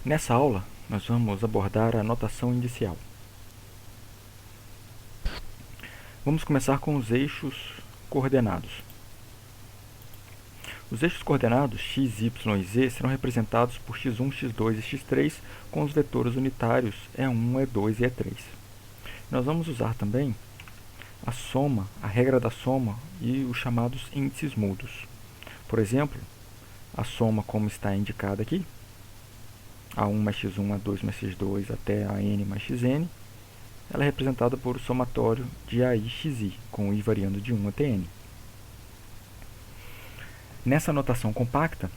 Nessa aula, nós vamos abordar a notação indicial. Vamos começar com os eixos coordenados. Os eixos coordenados x, y e z serão representados por x1, x2 e x3 com os vetores unitários E1, E2 e E3. Nós vamos usar também a soma, a regra da soma e os chamados índices mudos. Por exemplo, a soma como está indicada aqui, A1 mais x1, A2 mais x2 até a n mais xn, ela é representada por o somatório de AI xi, com i variando de 1 até n. Nessa notação compacta,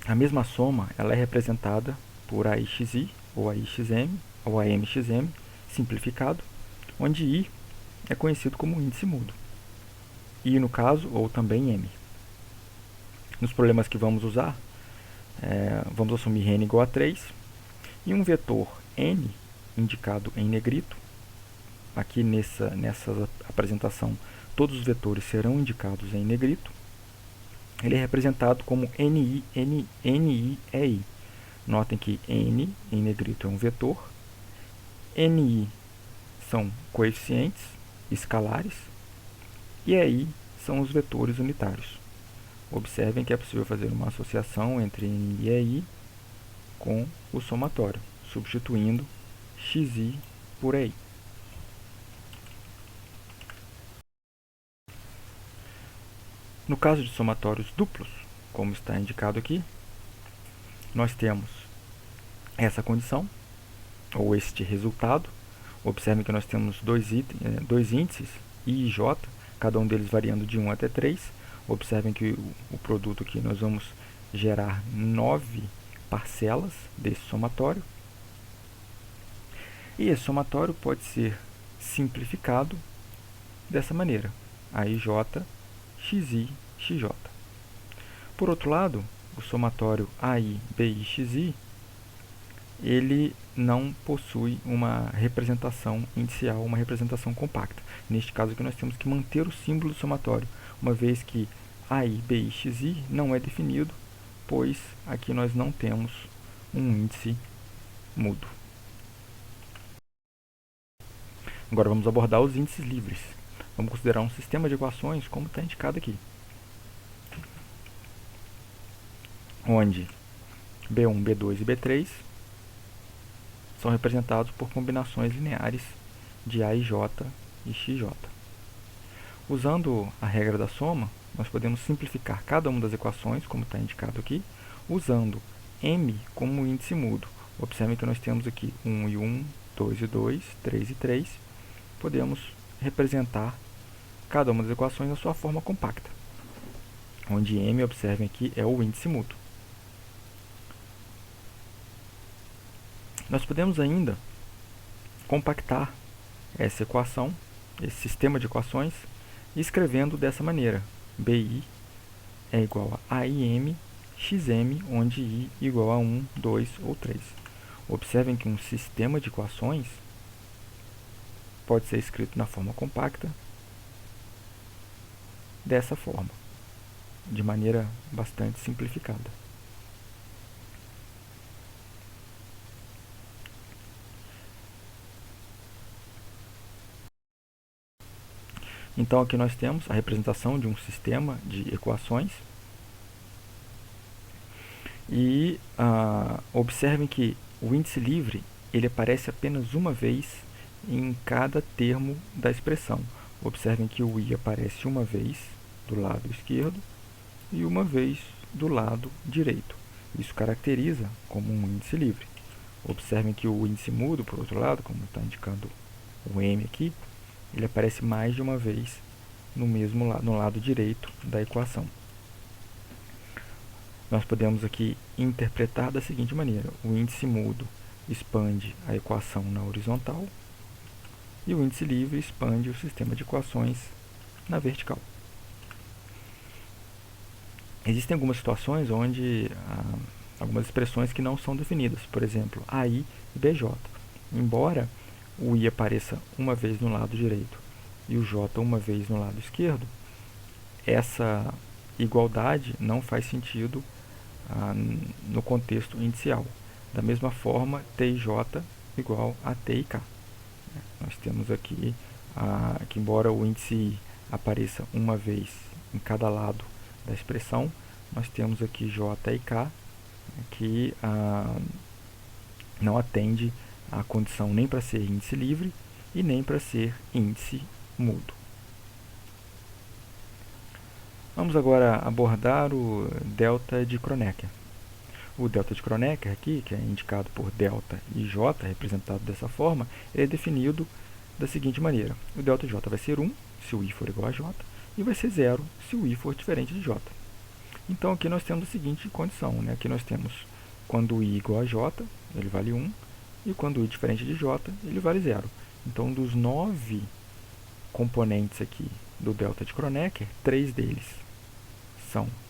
a mesma soma ela é representada por AI xi, ou AI xm, ou AM xm, simplificado, onde i é conhecido como índice mudo. I, no caso, ou também m. Nos problemas que vamos usar, vamos assumir n igual a 3, e um vetor n, indicado em negrito. Aqui nessa apresentação, todos os vetores serão indicados em negrito. Ele é representado como NI, NI é I. Notem que N, em negrito, é um vetor. NI são coeficientes escalares. E EI são os vetores unitários. Observem que é possível fazer uma associação entre NI e EI com o somatório, substituindo XI por EI. No caso de somatórios duplos, como está indicado aqui, nós temos essa condição, ou este resultado. Observem que nós temos dois índices, I e J, cada um deles variando de 1 até 3. Observem que o produto aqui nós vamos gerar 9 parcelas desse somatório. E esse somatório pode ser simplificado dessa maneira, AIJ, XI, XJ. Por outro lado, o somatório AI, BI, XI, ele não possui uma representação inicial, uma representação compacta. Neste caso aqui nós temos que manter o símbolo do somatório, uma vez que AI, BI, XI não é definido, pois aqui nós não temos um índice mudo. Agora vamos abordar os índices livres. Vamos considerar um sistema de equações como está indicado aqui, onde B1, B2 e B3 são representados por combinações lineares de A e J e XJ. Usando a regra da soma, nós podemos simplificar cada uma das equações, como está indicado aqui, usando M como índice mudo. Observem que nós temos aqui 1 e 1, 2 e 2, 3 e 3. Podemos representar cada uma das equações na sua forma compacta, onde M, observem aqui, é o índice mudo. Nós podemos ainda compactar essa equação, esse sistema de equações, escrevendo dessa maneira: BI é igual a AIM XM, onde I igual a 1, 2 ou 3. Observem que um sistema de equações pode ser escrito na forma compacta dessa forma, de maneira bastante simplificada. Então aqui nós temos a representação de um sistema de equações. E observem que o índice livre ele aparece apenas uma vez em cada termo da expressão. Observem que o I aparece uma vez do lado esquerdo e uma vez do lado direito. Isso caracteriza como um índice livre. Observem que o índice mudo, por outro lado, como está indicando o M aqui, ele aparece mais de uma vez no lado direito da equação. Nós podemos aqui interpretar da seguinte maneira: o índice mudo expande a equação na horizontal e o índice livre expande o sistema de equações na vertical. Existem algumas situações onde algumas expressões que não são definidas, por exemplo, AI e BJ. Embora o I apareça uma vez no lado direito e o J uma vez no lado esquerdo, essa igualdade não faz sentido no contexto inicial. Da mesma forma, T e J igual a T e K. Nós temos aqui que embora o índice I apareça uma vez em cada lado da expressão, nós temos aqui J e K, que não atende à condição nem para ser índice livre e nem para ser índice mudo. Vamos agora abordar o delta de Kronecker. O delta de Kronecker aqui, que é indicado por delta e J, representado dessa forma, é definido da seguinte maneira. O delta de J vai ser 1, se o I for igual a J, e vai ser 0, se o I for diferente de J. Então, aqui nós temos a seguinte condição. Né? Aqui nós temos quando o I igual a J, ele vale 1, e quando o I diferente de J, ele vale 0. Então, dos 9 componentes aqui do delta de Kronecker, 3 deles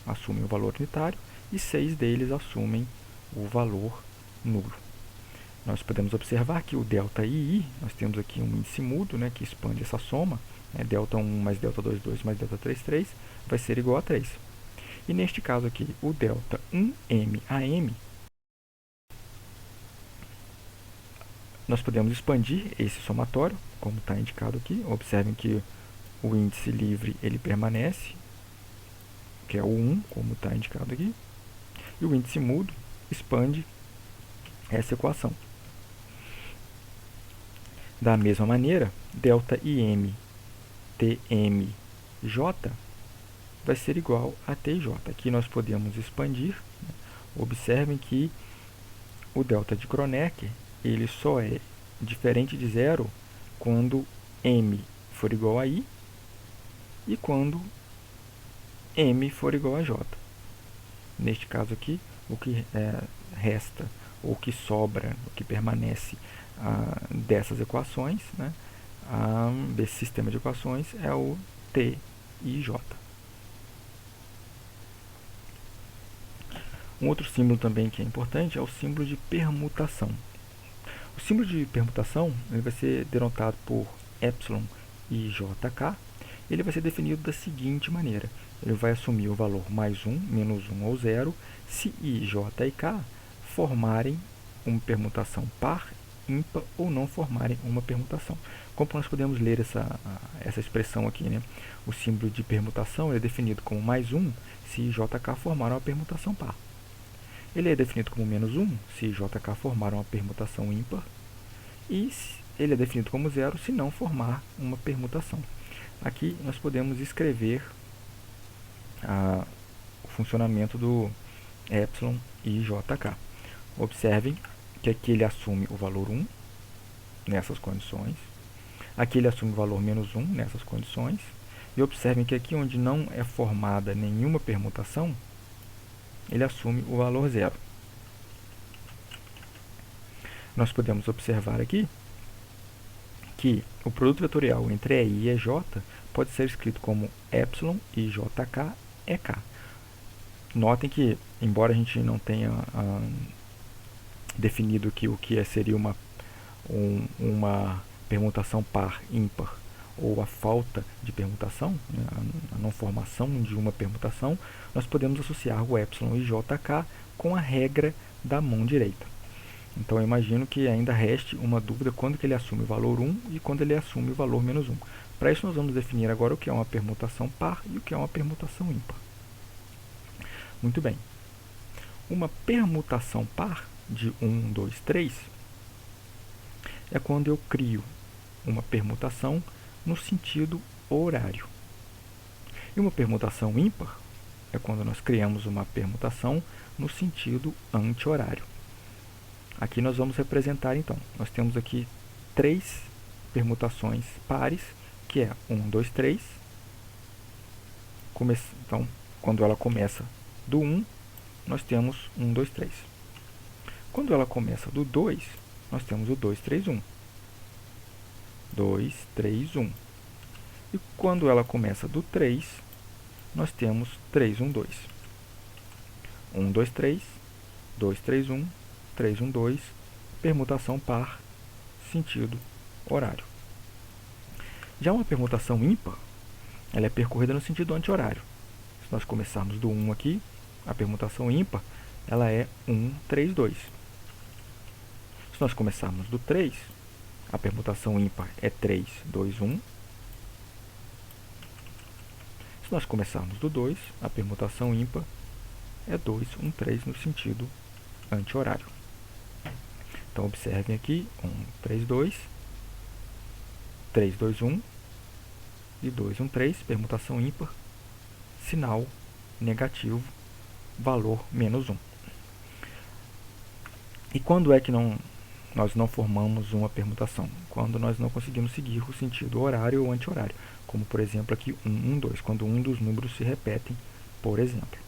assumem o valor unitário e 6 deles assumem o valor nulo. Nós podemos observar que o delta II, nós temos aqui um índice mudo, né, que expande essa soma, né, delta 1 mais delta 2, 2 mais delta 3, 3, vai ser igual a 3. E neste caso aqui, o delta 1M/AM, nós podemos expandir esse somatório, como está indicado aqui. Observem que o índice livre ele permanece, que é o 1, como está indicado aqui, e o índice mudo expande essa equação. Da mesma maneira, delta IM TMJ vai ser igual a TJ. Aqui nós podemos expandir. Observem que o delta de Kronecker ele só é diferente de zero quando M for igual a I e quando M for igual a J. Neste caso aqui, o que resta, ou o que sobra, o que permanece dessas equações, né, desse sistema de equações, é o T e J. Um outro símbolo também que é importante é o símbolo de permutação. O símbolo de permutação ele vai ser denotado por epsilon e jk. Ele vai ser definido da seguinte maneira. Ele vai assumir o valor mais 1, menos 1 ou 0, se I, J e K formarem uma permutação par, ímpar ou não formarem uma permutação. Como nós podemos ler essa expressão aqui, né? O símbolo de permutação é definido como mais 1 se I, J, K formarem uma permutação par. Ele é definido como menos 1 se I, J, K formarem uma permutação ímpar. E ele é definido como 0 se não formar uma permutação. Aqui nós podemos escrever o funcionamento do epsilon e jk. Observem que aqui ele assume o valor 1 nessas condições. Aqui ele assume o valor menos 1 nessas condições. E observem que aqui onde não é formada nenhuma permutação, ele assume o valor 0. Nós podemos observar aqui que o produto vetorial entre EI e EJ pode ser escrito como epsilon e jk EK. Notem que, embora a gente não tenha definido aqui o que seria uma permutação par ímpar ou a falta de permutação, né, a não formação de uma permutação, nós podemos associar o epsilon e jk com a regra da mão direita. Então eu imagino que ainda reste uma dúvida quando que ele assume o valor 1 e quando ele assume o valor menos 1. Para isso nós vamos definir agora o que é uma permutação par e o que é uma permutação ímpar. Muito bem. Uma permutação par de 1, 2, 3 é quando eu crio uma permutação no sentido horário. E uma permutação ímpar é quando nós criamos uma permutação no sentido anti-horário. Aqui nós vamos representar, então, nós temos aqui 3 permutações pares, que é 1, 2, 3. Então, quando ela começa do 1, nós temos 1, 2, 3. Quando ela começa do 2, nós temos o 2, 3, 1. 2, 3, 1. E quando ela começa do 3, nós temos 3, 1, 2. 1, 2, 3, 2, 3, 1, 3, 1, 2, permutação par, sentido horário. Já uma permutação ímpar, ela é percorrida no sentido anti-horário. Se nós começarmos do 1 aqui, a permutação ímpar, ela é 1, 3, 2. Se nós começarmos do 3, a permutação ímpar é 3, 2, 1. Se nós começarmos do 2, a permutação ímpar é 2, 1, 3 no sentido anti-horário. Então, observem aqui, 1, 3, 2, 3, 2, 1 e 2, 1, 3, permutação ímpar, sinal negativo, valor menos 1. E quando é que nós não formamos uma permutação? Quando nós não conseguimos seguir o sentido horário ou anti-horário, como por exemplo aqui 1, 1, 2, quando um dos números se repetem, por exemplo.